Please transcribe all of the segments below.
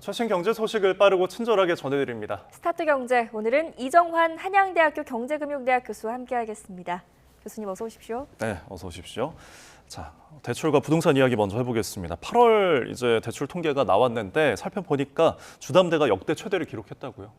최신 경제 소식을 빠르고 친절하게 전해드립니다. 스타트 경제, 오늘은 이정환 한양대학교 경제금융대학 교수와 함께하겠습니다. 교수님 어서 오십시오. 네, 어서 오십시오. 자, 대출과 부동산 이야기 먼저 해보겠습니다. 8월 이제 대출 통계가 나왔는데 살펴보니까 주담대가 역대 최대를 기록했다고요.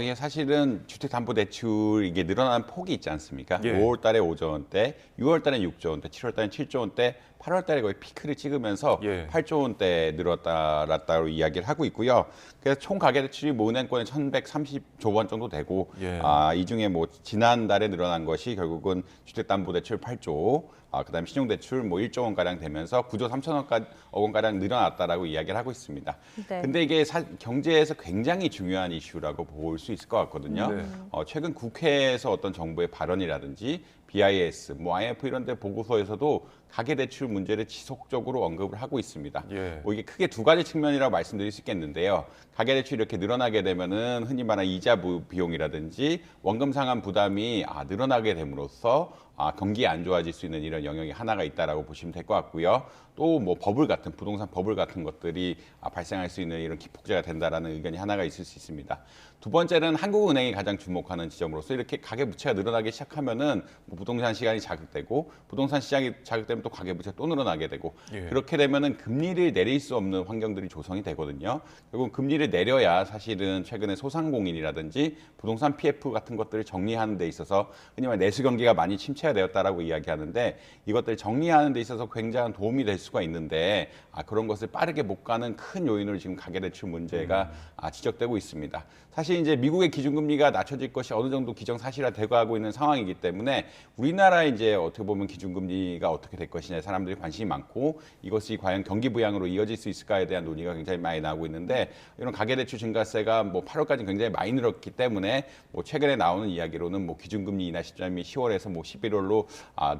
이게 사실은 주택담보대출 이게 늘어나는 폭이 있지 않습니까? 예. 5월 달에 5조 원대, 6월 달에 6조 원대, 7월 달에 7조 원대, 8월 달에 거의 피크를 찍으면서 예. 8조 원대 늘었다라고 이야기를 하고 있고요. 그래서 총 가계대출이 모은권이 1,130조 원 정도 되고, 예. 이 중에 뭐 지난달에 늘어난 것이 결국은 주택담보대출 8조, 그다음에 신용대출 뭐 1조 원 가량 되면서 9조 3천억 원 가량 늘어났다라고 이야기를 하고 있습니다. 네. 근데 이게 경제에서 굉장히 중요한 이슈라고 볼 수 있을 것 같거든요. 네. 최근 국회에서 어떤 정부의 발언이라든지 BIS, 뭐 IMF 이런 데 보고서에서도 가계대출 문제를 지속적으로 언급을 하고 있습니다. 예. 이게 크게 두 가지 측면이라고 말씀드릴 수 있겠는데요. 가계대출이 이렇게 늘어나게 되면은 흔히 말하는 이자 비용이라든지 원금 상환 부담이 늘어나게 됨으로써 경기 안 좋아질 수 있는 이런 영역이 하나가 있다라고 보시면 될 것 같고요. 또 뭐 버블 같은 부동산 버블 같은 것들이 발생할 수 있는 이런 기폭제가 된다라는 의견이 하나가 있을 수 있습니다. 두 번째는 한국은행이 가장 주목하는 지점으로서 이렇게 가계부채가 늘어나기 시작하면은 뭐 부동산 시장이 자극되고 부동산 시장이 자극되면 또 가계부채가 또 늘어나게 되고 예. 그렇게 되면은 금리를 내릴 수 없는 환경들이 조성이 되거든요. 결국 금리를 내려야 사실은 최근에 소상공인이라든지 부동산 PF 같은 것들을 정리하는 데 있어서 흔히 말 내수 경기가 많이 침체가 되었다라고 이야기하는데 이것들 정리하는 데 있어서 굉장한 도움이 될 수가 있는데 그런 것을 빠르게 못 가는 큰 요인으로 지금 가계대출 문제가 지적되고 있습니다. 사실 이제 미국의 기준금리가 낮춰질 것이 어느 정도 기정사실화되고 하고 있는 상황이기 때문에 우리나라 이제 어떻게 보면 기준금리가 어떻게 될 것이냐에 사람들이 관심이 많고 이것이 과연 경기 부양으로 이어질 수 있을까에 대한 논의가 굉장히 많이 나오고 있는데 이런 가계대출 증가세가 뭐 8월까지 굉장히 많이 늘었기 때문에 뭐 최근에 나오는 이야기로는 뭐 기준금리 인하 시점이 10월에서 뭐 11월로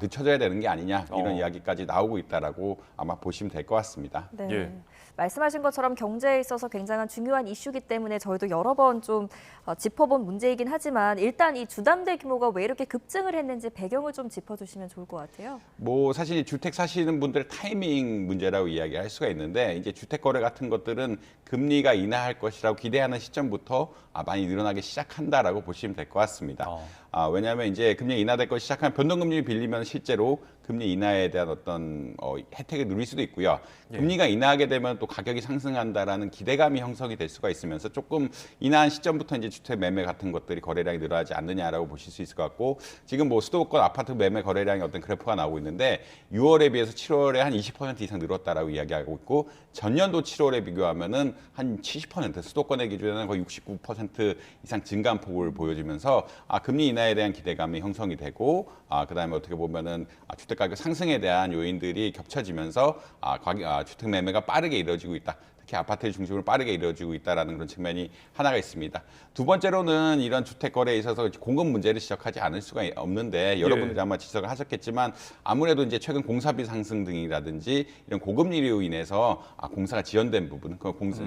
늦춰져야 되는 게 아니냐 이런 이야기까지 나오고 있다라고 아마 보시면 될 것 같습니다. 네. 예. 말씀하신 것처럼 경제에 있어서 굉장한 중요한 이슈이기 때문에 저희도 여러 번 좀 짚어본 문제이긴 하지만 일단 이 주담대 규모가 왜 이렇게 급증을 했는지 배경을 좀 짚어주시면 좋을 것 같아요. 뭐 사실 주택 사시는 분들의 타이밍 문제라고 이야기할 수가 있는데 이제 주택 거래 같은 것들은 금리가 인하할 것이라고 기대하는 시점부터 많이 늘어나기 시작한다라고 보시면 될 것 같습니다. 왜냐하면 이제 금리 인하될 것 시작하면 변동금리 빌리면 실제로 금리 인하에 대한 어떤 혜택을 누릴 수도 있고요. 금리가 인하하게 되면 또 가격이 상승한다라는 기대감이 형성이 될 수가 있으면서 조금 인하한 시점부터 이제 주택 매매 같은 것들이 거래량이 늘어나지 않느냐라고 보실 수 있을 것 같고 지금 뭐 수도권 아파트 매매 거래량이 어떤 그래프가 나오고 있는데 6월에 비해서 7월에 한 20% 이상 늘었다라고 이야기하고 있고 전년도 7월에 비교하면은 한 70% 수도권의 기준에는 거의 69% 이상 증가한 폭을 보여주면서 금리 인하에 대한 기대감이 형성이 되고 그다음에 어떻게 보면은 주택 가격 상승에 대한 요인들이 겹쳐지면서 주택 매매가 빠르게 이루어지고 있다. 특히 아파트를 중심으로 빠르게 이루어지고 있다는 그런 측면이 하나가 있습니다. 두 번째로는 이런 주택 거래에 있어서 공급 문제를 지적하지 않을 수가 없는데 여러분들이 아마 지적을 하셨겠지만 아무래도 이제 최근 공사비 상승 등이라든지 이런 고금리로 인해서 공사가 지연된 부분,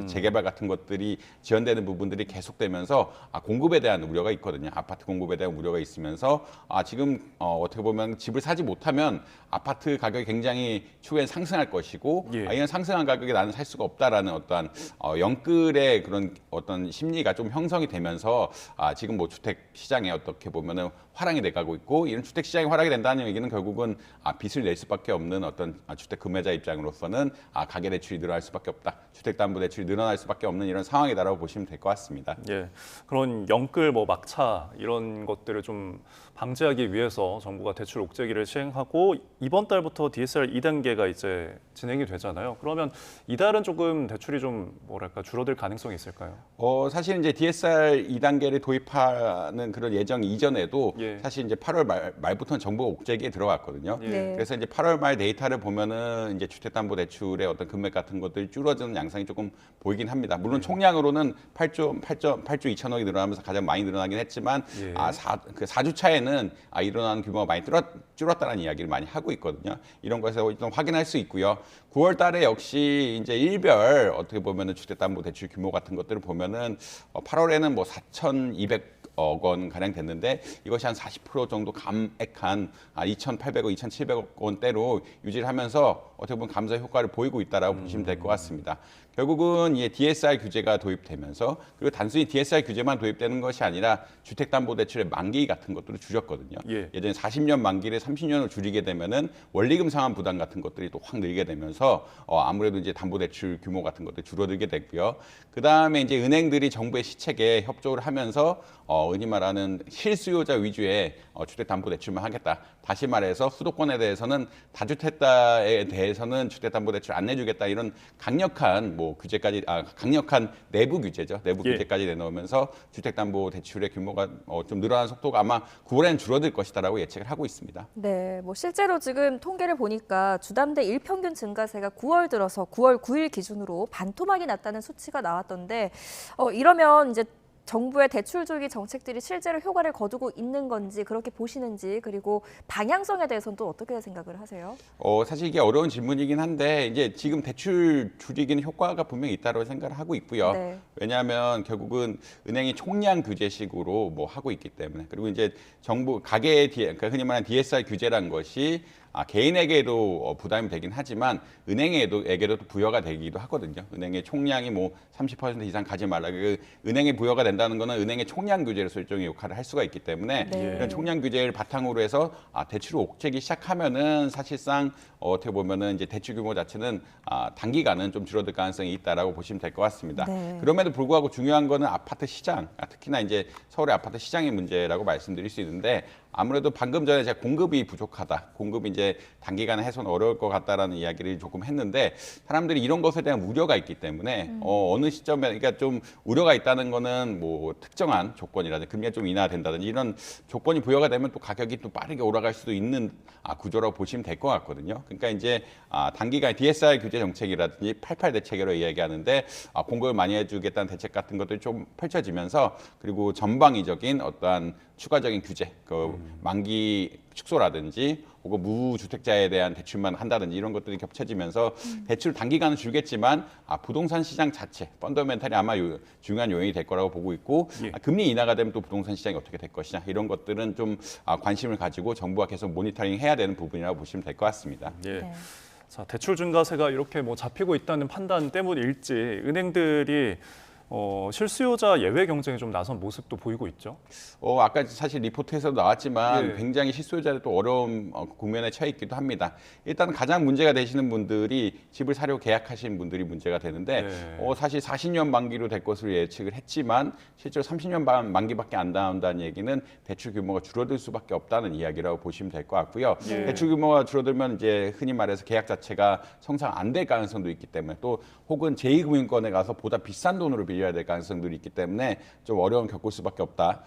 재개발 같은 것들이 지연되는 부분들이 계속되면서 공급에 대한 우려가 있거든요. 아파트 공급에 대한 우려가 있으면서 지금 어떻게 보면 집을 사지 못하면 아파트 가격이 굉장히 추후엔 상승할 것이고 이런 상승한 가격에 나는 살 수가 없다라는 어떠한 영끌의 그런 어떤 심리가 좀 형성이 되면서 지금 뭐 주택 시장에 어떻게 보면은 화랑이 돼가고 있고 이런 주택 시장이 화랑이 된다는 얘기는 결국은 빚을 낼 수밖에 없는 어떤 주택 구매자 입장으로서는 가계 대출이 늘어날 수밖에 없다. 주택담보대출이 늘어날 수밖에 없는 이런 상황이다라고 보시면 될 것 같습니다. 예, 그런 영끌 뭐 막차 이런 것들을 좀 방지하기 위해서 정부가 대출 옥죄기를 시행하고 이번 달부터 DSR 2단계가 이제 진행이 되잖아요. 그러면 이달은 조금 대출이 좀 뭐랄까 줄어들 가능성이 있을까요? 사실 이제 DSR 2단계를 도입하는 그런 예정 이전에도 사실 이제 8월 말부터는 정부가 옥죄기에 들어갔거든요. 네. 그래서 이제 8월 말 데이터를 보면은 이제 주택담보대출의 어떤 금액 같은 것들이 줄어드는 양상이 조금 보이긴 합니다. 물론 총량으로는 8조 2천억이 늘어나면서 가장 많이 늘어나긴 했지만 4주 차에는 일어나는 규모가 많이 줄었다는 이야기를 많이 하고 있거든요. 이런 것에서 일단 확인할 수 있고요. 9월 달에 역시 이제 일별 어떻게 보면은 주택담보대출 규모 같은 것들을 보면은 8월에는 뭐 4,200억 원 가량 됐는데 이것이 한 40% 정도 감액한 2,800억, 2,700억 원대로 유지를 하면서 어떻게 보면 감사 효과를 보이고 있다라고 보시면 될 것 같습니다. 결국은 이 DSR 규제가 도입되면서 그리고 단순히 DSR 규제만 도입되는 것이 아니라 주택담보대출의 만기 같은 것들을 줄였거든요. 예. 예전에 40년 만기를 30년으로 줄이게 되면은 원리금 상환 부담 같은 것들이 또 확 늘게 되면서 아무래도 이제 담보대출 규모 같은 것들이 줄어들게 됐고요. 그 다음에 이제 은행들이 정부의 시책에 협조를 하면서 흔히 말하는 실수요자 위주의 주택담보대출만 하겠다. 다시 말해서 수도권에 대해서는 다주택자에 대해서는 주택담보대출 안 내주겠다 이런 강력한 뭐 규제까지 강력한 내부 규제죠. 내부 예. 규제까지 내놓으면서 주택담보대출의 규모가 좀 늘어나는 속도가 아마 9월에는 줄어들 것이다라고 예측을 하고 있습니다. 네, 뭐 실제로 지금 통계를 보니까 주담대 일평균 증가세가 9월 들어서 9월 9일 기준으로 반토막이 났다는 수치가 나왔던데 이러면 이제 정부의 대출 조기 정책들이 실제로 효과를 거두고 있는 건지 그렇게 보시는지 그리고 방향성에 대해서는 또 어떻게 생각을 하세요? 사실 이게 어려운 질문이긴 한데 이제 지금 대출 줄이기는 효과가 분명히 있다고 생각을 하고 있고요. 네. 왜냐하면 결국은 은행이 총량 규제식으로 뭐 하고 있기 때문에 그리고 이제 정부 가계 그러니까 흔히 말하는 DSR 규제란 것이 개인에게도 부담이 되긴 하지만 은행에게도 부여가 되기도 하거든요. 은행의 총량이 뭐 30% 이상 가지 말라. 그 은행에 부여가 된다는 거는 은행의 총량 규제로서 일종의 역할을 할 수가 있기 때문에 네. 이런 총량 규제를 바탕으로 해서 대출 옥죄기 시작하면은 사실상 어떻게 보면은 이제 대출 규모 자체는 단기간은 좀 줄어들 가능성이 있다라고 보시면 될 것 같습니다. 네. 그럼에도 불구하고 중요한 거는 아파트 시장, 특히나 이제 서울의 아파트 시장의 문제라고 말씀드릴 수 있는데 아무래도 방금 전에 제가 공급이 부족하다, 공급이 이제 단기간에 해소는 어려울 것 같다라는 이야기를 조금 했는데 사람들이 이런 것에 대한 우려가 있기 때문에 어느 시점에 그러니까 좀 우려가 있다는 거는 뭐 특정한 조건이라든지 금리가 좀 인하된다든지 이런 조건이 부여가 되면 또 가격이 또 빠르게 올라갈 수도 있는 구조라고 보시면 될 것 같거든요. 그러니까 이제 단기간 DSR 규제 정책이라든지 88 대책으로 이야기하는데 공급을 많이 해주겠다는 대책 같은 것들이 좀 펼쳐지면서 그리고 전방위적인 어떠한 추가적인 규제, 그 만기 축소라든지 혹은 무주택자에 대한 대출만 한다든지 이런 것들이 겹쳐지면서 대출 단기간은 줄겠지만 부동산 시장 자체 펀더멘탈이 아마 중요한 요인이 될 거라고 보고 있고 예. 금리 인하가 되면 또 부동산 시장이 어떻게 될 것이냐 이런 것들은 좀 관심을 가지고 정부가 계속 모니터링 해야 되는 부분이라고 보시면 될 것 같습니다. 예. 네. 자, 대출 증가세가 이렇게 뭐 잡히고 있다는 판단 때문일지 은행들이 실수요자 예외 경쟁에 좀 나선 모습도 보이고 있죠. 아까 사실 리포트에서도 나왔지만 예. 굉장히 실수요자들 또 어려운 국면에 처해 있기도 합니다. 일단 가장 문제가 되시는 분들이 집을 사려고 계약하신 분들이 문제가 되는데 네. 사실 40년 만기로 될 것으로 예측을 했지만 실제로 30년 만기밖에 안 나온다는 얘기는 대출 규모가 줄어들 수밖에 없다는 이야기라고 보시면 될 것 같고요. 예. 대출 규모가 줄어들면 이제 흔히 말해서 계약 자체가 성사가 안 될 가능성도 있기 때문에 또 혹은 제2금융권에 가서 보다 비싼 돈으로 빌려야 될 가능성들이 있기 때문에 좀 어려움 겪을 수밖에 없다.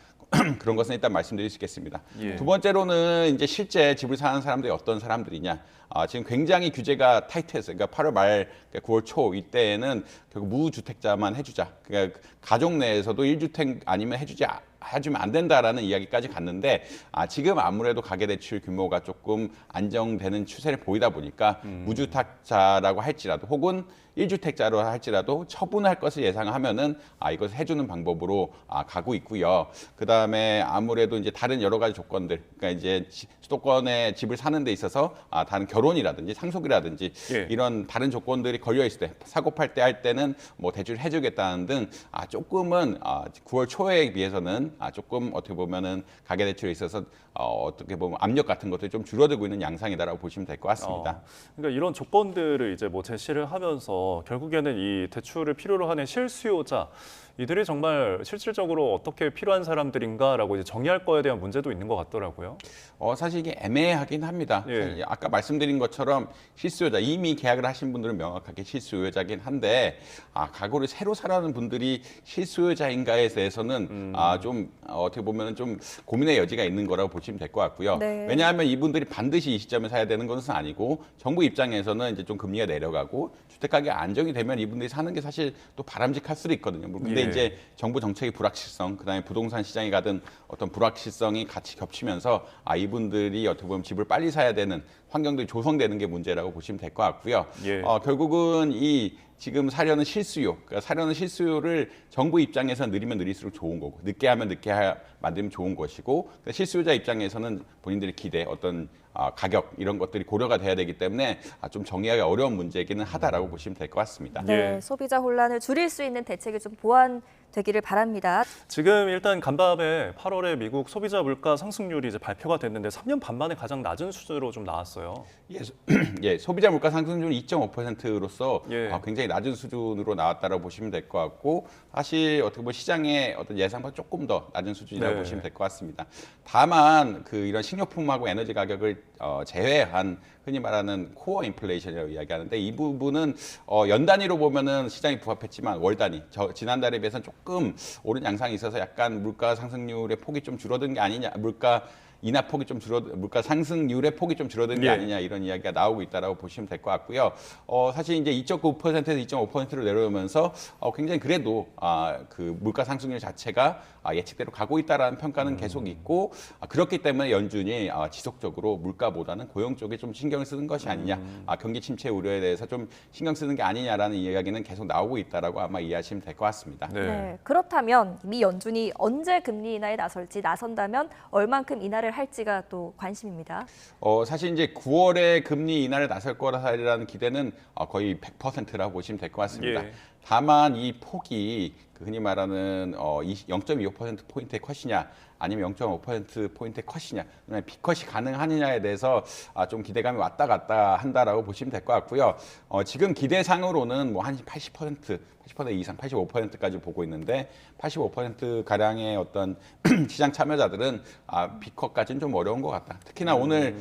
그런 것은 일단 말씀드릴 수 있겠습니다. 예. 두 번째로는 이제 실제 집을 사는 사람들이 어떤 사람들이냐. 지금 굉장히 규제가 타이트해서 그러니까 8월 말, 9월 초 이때에는 결국 무주택자만 해주자. 그러니까 가족 내에서도 1주택 아니면 해주면 안 된다라는 이야기까지 갔는데 지금 아무래도 가계대출 규모가 조금 안정되는 추세를 보이다 보니까 무주택자라고 할지라도 혹은 1주택자로 할지라도 처분할 것을 예상하면은 이것을 해주는 방법으로 가고 있고요. 그 다음에 아무래도 이제 다른 여러 가지 조건들, 그러니까 이제 수도권에 집을 사는 데 있어서 다른 결혼이라든지 상속이라든지 예. 이런 다른 조건들이 걸려 있을 때 사고 팔 때 할 때는 뭐 대출을 해주겠다는 등 조금은 9월 초에 비해서는 조금 어떻게 보면은 가계대출에 있어서 어떻게 보면 압력 같은 것들이 좀 줄어들고 있는 양상이다라고 보시면 될 것 같습니다. 그러니까 이런 조건들을 이제 뭐 제시를 하면서 결국에는 이 대출을 필요로 하는 실수요자 이들이 정말 실질적으로 어떻게 필요한 사람들인가라고 이제 정의할 거에 대한 문제도 있는 것 같더라고요. 사실 이게 애매하긴 합니다. 예. 아까 말씀드린 것처럼 실수요자, 이미 계약을 하신 분들은 명확하게 실수요자긴 한데 가구를 새로 사려는 분들이 실수요자인가에 대해서는 좀 어떻게 보면 좀 고민의 여지가 있는 거라고 보시면 될 것 같고요. 네. 왜냐하면 이분들이 반드시 이 시점에 사야 되는 것은 아니고 정부 입장에서는 이제 좀 금리가 내려가고 주택가격이 안정이 되면 이분들이 사는 게 사실 또 바람직할 수도 있거든요. 근데 예. 이제 정부 정책의 불확실성, 그다음에 부동산 시장에 가든 어떤 불확실성이 같이 겹치면서 이분들이 어떻게 보면 집을 빨리 사야 되는 환경들이 조성되는 게 문제라고 보시면 될 것 같고요. 예. 결국은 이 지금 사려는 실수요, 그러니까 사려는 실수요를 정부 입장에서 느리면 느릴수록 좋은 거고, 늦게 하면 만들면 좋은 것이고, 그러니까 실수요자 입장에서는 본인들의 기대, 어떤 가격 이런 것들이 고려가 돼야 되기 때문에 좀 정의하기 어려운 문제이기는 하다라고 보시면 될 것 같습니다. 네, 예. 소비자 혼란을 줄일 수 있는 대책이 좀 보완되기를 바랍니다. 지금 일단 간밤에 8월에 미국 소비자 물가 상승률이 이제 발표가 됐는데 3년 반 만에 가장 낮은 수준으로 좀 나왔어요. 예, 소비자 물가 상승률 2.5%로서 예. 굉장히 낮은 수준으로 나왔다라고 보시면 될 것 같고, 사실 어떻게 보면 시장의 어떤 예상보다 조금 더 낮은 수준이라고 네. 보시면 될 것 같습니다. 다만 이런 식료품하고 에너지 가격을 제외한 흔히 말하는 코어 인플레이션이라고 이야기하는데, 이 부분은 연 단위로 보면은 시장이 부합했지만 월 단위, 지난달에 비해서는 조금 오른 양상이 있어서 약간 물가 상승률의 폭이 좀 줄어든 게 아니냐, 물가 상승률의 폭이 좀 줄어든 게 예. 아니냐, 이런 이야기가 나오고 있다라고 보시면 될 것 같고요. 사실 이제 2.9%에서 2.5%로 내려오면서 굉장히 그래도 그 물가 상승률 자체가 예측대로 가고 있다라는 평가는 계속 있고, 그렇기 때문에 연준이 지속적으로 물가보다는 고용 쪽에 좀 신경을 쓰는 것이 아니냐, 경기 침체 우려에 대해서 좀 신경 쓰는 게 아니냐라는 이야기는 계속 나오고 있다라고 아마 이해하시면 될 것 같습니다. 네, 그렇다면 미 연준이 언제 금리 인하에 나선다면 얼만큼 인하를 할지가 또 관심입니다. 사실 이제 9월에 금리 인하를 나설 거라는 기대는 거의 100%라고 보시면 될 것 같습니다. 예. 다만 이 폭이 그 흔히 말하는 0.25%포인트의 컷이냐, 아니면 0.5%포인트의 컷이냐, 그다음에 B컷이 가능하느냐에 대해서 좀 기대감이 왔다 갔다 한다라고 보시면 될 것 같고요. 지금 기대상으로는 뭐 한 80% 이상, 85%까지 보고 있는데, 85%가량의 어떤 시장 참여자들은 B컷까지는 좀 어려운 것 같다. 특히나 오늘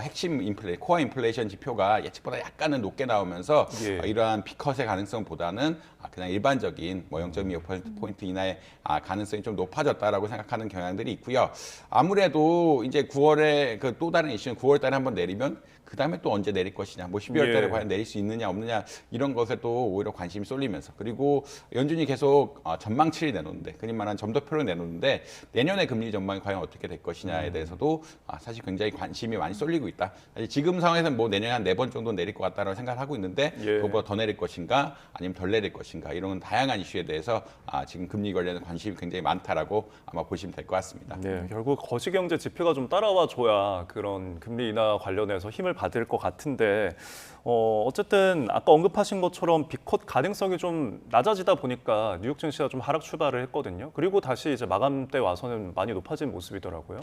핵심 코어 인플레이션 지표가 예측보다 약간은 높게 나오면서 예. 이러한 B컷의 가능성보다는 그냥 일반적인 뭐 0.25%포인트 이나의 가능성이 좀 높아졌다라고 생각하는 경향들이 있고요. 아무래도 이제 9월에 그 또 다른 이슈는 9월 달에 한번 내리면 그 다음에 또 언제 내릴 것이냐, 뭐 12월 달에 예. 과연 내릴 수 있느냐 없느냐, 이런 것에 또 오히려 관심이 쏠리면서, 그리고 연준이 계속 전망치를 내놓는데, 흔히 말하는 점도표를 내놓는데, 내년의 금리 전망이 과연 어떻게 될 것이냐에 대해서도 사실 굉장히 관심이 많이 쏠리고 있다. 사실 지금 상황에서는 뭐 내년에 한 4번 정도 내릴 것 같다라고 생각을 하고 있는데, 예. 그것보다 더 내릴 것인가 아니면 덜 내릴 것인가, 이런 다양한 이슈에 대해서 지금 금리 관련된 관심이 굉장히 많다라고 아마 보시면 될 것 같습니다. 네, 결국 거시경제 지표가 좀 따라와 줘야 그런 금리 인하 관련해서 힘을 받을 것 같은데, 어쨌든 아까 언급하신 것처럼 B컷 가능성이 좀 낮아지다 보니까 뉴욕 증시가 좀 하락 출발을 했거든요. 그리고 다시 이제 마감 때 와서는 많이 높아진 모습이더라고요.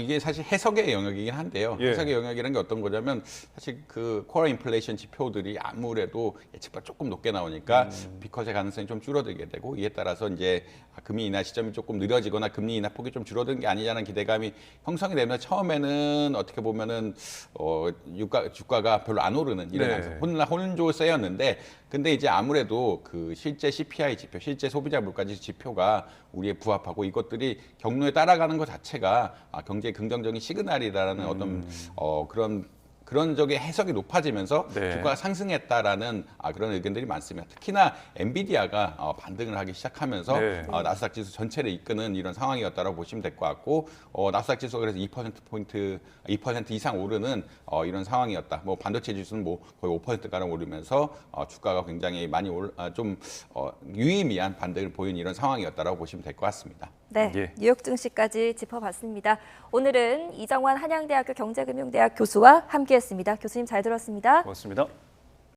이게 사실 해석의 영역이긴 한데요. 예. 해석의 영역이라는 게 어떤 거냐면, 사실 그 코어 인플레이션 지표들이 아무래도 예측보다 조금 높게 나오니까 B컷의 가능성이 좀 줄어들게 되고, 이에 따라서 이제 금리 인하 시점이 조금 느려지거나 금리 인하 폭이 좀 줄어든 게 아니냐는 기대감이 형성이 되면, 처음에는 어떻게 보면은 주가가 별로 안 오르는 이런 네. 양상, 혼조세였는데, 근데 이제 아무래도 그 실제 CPI 지표, 실제 소비자 물가지수 지표가 우리에 부합하고, 이것들이 경로에 따라가는 것 자체가 경제의 긍정적인 시그널이라는 어떤 그런 적의 해석이 높아지면서 네. 주가가 상승했다라는 그런 의견들이 많습니다. 특히나 엔비디아가 반등을 하기 시작하면서 네. 나스닥 지수 전체를 이끄는 이런 상황이었다고 보시면 될 것 같고, 나스닥 지수가 그래서 2% 이상 오르는 이런 상황이었다. 뭐 반도체 지수는 뭐 거의 5%가량 오르면서 주가가 굉장히 많이 유의미한 반등을 보인 이런 상황이었다고 보시면 될 것 같습니다. 네, 예. 뉴욕 증시까지 짚어봤습니다. 오늘은 이정환 한양대학교 경제금융대학 교수와 함께했습니다. 교수님 잘 들었습니다. 고맙습니다.